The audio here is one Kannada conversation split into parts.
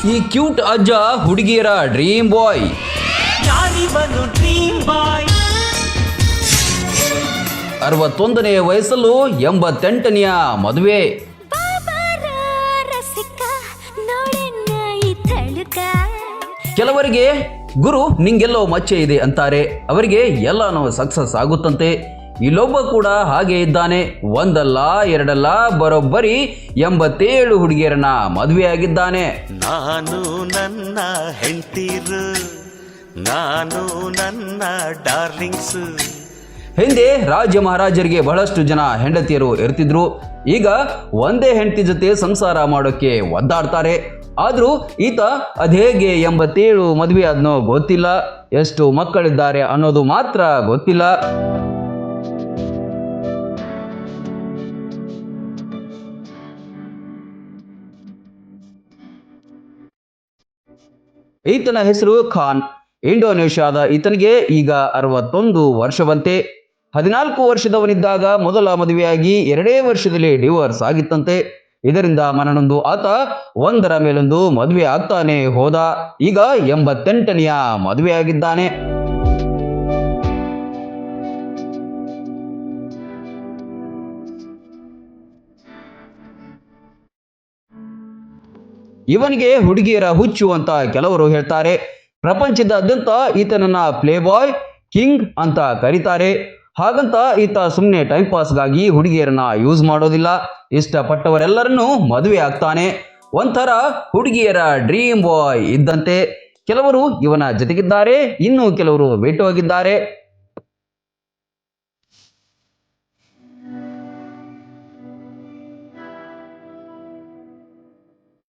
ಈ ಕ್ಯೂಟ್ ಅಜ್ಜ ಹುಡುಗಿಯರ ಡ್ರೀಮ್ ಬಾಯ್. 61ನೇ ವಯಸ್ಸಲ್ಲೂ 88ನೆಯ ಮದುವೆ. ಕೆಲವರಿಗೆ ಗುರು ನಿಂಗೆಲ್ಲೋ ಮಚ್ಚೆ ಇದೆ ಅಂತಾರೆ, ಅವರಿಗೆ ಎಲ್ಲಾನು ಸಕ್ಸಸ್ ಆಗುತ್ತಂತೆ. ಇಲ್ಲೊಬ್ಬ ಕೂಡ ಹಾಗೆ ಇದ್ದಾನೆ. ಒಂದಲ್ಲ ಎರಡಲ್ಲ ಬರೋಬ್ಬರಿ 87 ಹುಡುಗಿಯರನ್ನ ಮದುವೆಯಾಗಿದ್ದಾನೆ. ನಾನು ನನ್ನ ಹೆಂಡತಿರು, ನಾನು ನನ್ನ ಡಾರ್ಲಿಂಗ್ಸ್. ಹಿಂದೆ ರಾಜ್ಯ ಮಹಾರಾಜರಿಗೆ ಬಹಳಷ್ಟು ಜನ ಹೆಂಡತಿಯರು ಇರ್ತಿದ್ರು. ಈಗ ಒಂದೇ ಹೆಂಡತಿ ಜೊತೆ ಸಂಸಾರ ಮಾಡೋಕ್ಕೆ ಒದ್ದಾಡ್ತಾರೆ. ಆದ್ರೂ ಈತ ಅದೇಗೆ 87 ಮದುವೆ ಆದ್ನೋ ಗೊತ್ತಿಲ್ಲ, ಎಷ್ಟು ಮಕ್ಕಳಿದ್ದಾರೆ ಅನ್ನೋದು ಮಾತ್ರ ಗೊತ್ತಿಲ್ಲ. ಈತನ ಹೆಸರು ಖಾನ್. ಇಂಡೋನೇಷ್ಯಾದ ಈತನಿಗೆ ಈಗ 61 ವರ್ಷವಂತೆ. 14 ವರ್ಷದವನಿದ್ದಾಗ ಮೊದಲ ಮದುವೆಯಾಗಿ 2 ವರ್ಷದಲ್ಲಿ ಡಿವೋರ್ಸ್ ಆಗಿತ್ತಂತೆ. ಇದರಿಂದ ಮನನೊಂದು ಆತ ಒಂದರ ಮೇಲೊಂದು ಮದುವೆ ಆಗ್ತಾನೆ ಹೋದ. ಈಗ 88ನೆಯ ಮದುವೆಯಾಗಿದ್ದಾನೆ. ಇವನಿಗೆ ಹುಡುಗಿಯರ ಹುಚ್ಚು ಅಂತ ಕೆಲವರು ಹೇಳ್ತಾರೆ. ಪ್ರಪಂಚದಾದ್ಯಂತ ಈತನನ್ನ ಪ್ಲೇ ಬಾಯ್ ಕಿಂಗ್ ಅಂತ ಕರೀತಾರೆ. ಹಾಗಂತ ಈತ ಸುಮ್ಮನೆ ಟೈಮ್ ಪಾಸ್ಗಾಗಿ ಹುಡುಗಿಯರನ್ನ ಯೂಸ್ ಮಾಡೋದಿಲ್ಲ. ಇಷ್ಟಪಟ್ಟವರೆಲ್ಲರನ್ನೂ ಮದುವೆ ಆಗ್ತಾನೆ. ಒಂಥರ ಹುಡುಗಿಯರ ಡ್ರೀಮ್ ಬಾಯ್ ಇದ್ದಂತೆ. ಕೆಲವರು ಇವನ ಜೊತೆಗಿದ್ದಾರೆ, ಇನ್ನು ಕೆಲವರು ಬಿಟ್ಟು ಹೋಗಿದ್ದಾರೆ.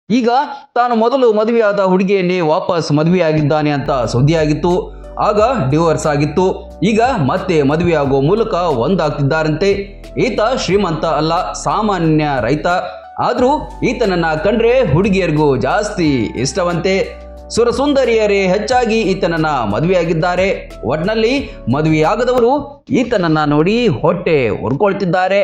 ಈಗ ತಾನು ಮೊದಲು ಮದುವೆಯಾದ ಹುಡುಗಿಯನ್ನೇ ವಾಪಸ್ ಮದುವೆಯಾಗಿದ್ದಾನೆ ಅಂತ ಸುದ್ದಿಯಾಗಿತ್ತು. ಆಗ ಡಿವೋರ್ಸ್ ಆಗಿತ್ತು. ಈಗ ಮತ್ತೆ ಮದುವೆಯಾಗುವ ಮೂಲಕ ಒಂದಾಗ್ತಿದ್ದಾರಂತೆ. ಈತ ಶ್ರೀಮಂತ ಅಲ್ಲ, ಸಾಮಾನ್ಯ ರೈತ. ಆದ್ರೂ ಈತನನ್ನ ಕಂಡ್ರೆ ಹುಡುಗಿಯರಿಗೂ ಜಾಸ್ತಿ ಇಷ್ಟವಂತೆ. ಸುರಸುಂದರಿಯರೇ ಹೆಚ್ಚಾಗಿ ಈತನನ್ನ ಮದುವೆಯಾಗಿದ್ದಾರೆ. ಒಟ್ನಲ್ಲಿ ಮದುವೆಯಾಗದವರು ಈತನನ್ನ ನೋಡಿ ಹೊಟ್ಟೆ ಉರ್ಕೊಳ್ತಿದ್ದಾರೆ.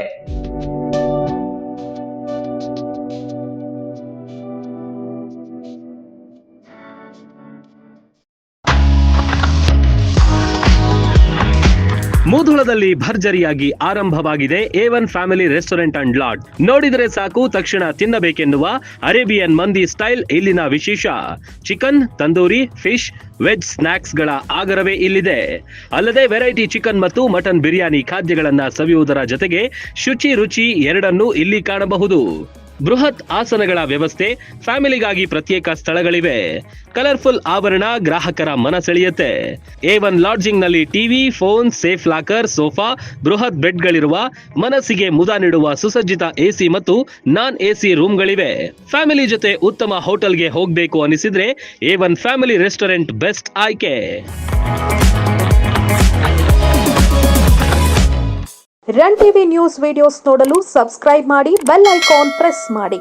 ಮುಧೋಳದಲ್ಲಿ ಭರ್ಜರಿಯಾಗಿ ಆರಂಭವಾಗಿದೆ A1 family restaurant and lodge. ನೋಡಿದರೆ ಸಾಕು ತಕ್ಷಣ ತಿನ್ನಬೇಕೆನ್ನುವ ಅರೇಬಿಯನ್ ಮಂದಿ ಸ್ಟೈಲ್ ಇಲ್ಲಿನ ವಿಶೇಷ. Chicken, tandoori, fish, veg snacks ಗಳ ಆಗರವೇ ಇಲ್ಲಿದೆ. ಅಲ್ಲದೆ ವೆರೈಟಿ ಚಿಕನ್ ಮತ್ತು ಮಟನ್ ಬಿರಿಯಾನಿ ಖಾದ್ಯಗಳನ್ನ ಸವಿಯುವುದರ ಜೊತೆಗೆ ಶುಚಿ ರುಚಿ ಎರಡನ್ನೂ ಇಲ್ಲಿ ಕಾಣಬಹುದು. ಬೃಹತ್ ಆಸನಗಳ ವ್ಯವಸ್ಥೆ, ಫ್ಯಾಮಿಲಿಗಾಗಿ ಪ್ರತ್ಯೇಕ ಸ್ಥಳಗಳಿವೆ. ಕಲರ್ಫುಲ್ ಆವರಣ ಗ್ರಾಹಕರ ಮನ ಸೆಳೆಯುತ್ತೆ. A1 ಲಾಡ್ಜಿಂಗ್ ನಲ್ಲಿ TV, phone, safe locker, sofa, ಬೃಹತ್ ಬೆಡ್ಗಳಿರುವ, ಮನಸ್ಸಿಗೆ ಮುದ ನೀಡುವ ಸುಸಜ್ಜಿತ AC ಮತ್ತು ನಾನ್ AC ರೂಮ್ಗಳಿವೆ. ಫ್ಯಾಮಿಲಿ ಜೊತೆ ಉತ್ತಮ ಹೋಟೆಲ್ಗೆ ಹೋಗಬೇಕು ಅನಿಸಿದ್ರೆ A1 ಫ್ಯಾಮಿಲಿ ರೆಸ್ಟೋರೆಂಟ್ ಬೆಸ್ಟ್ ಆಯ್ಕೆ. ರನ್ ಟಿವಿ ನ್ಯೂಸ್ ವಿಡಿಯೋಸ್ ನೋಡಲು ಸಬ್ಸ್ಕ್ರೈಬ್ ಮಾಡಿ, ಬೆಲ್ ಐಕಾನ್ ಪ್ರೆಸ್ ಮಾಡಿ.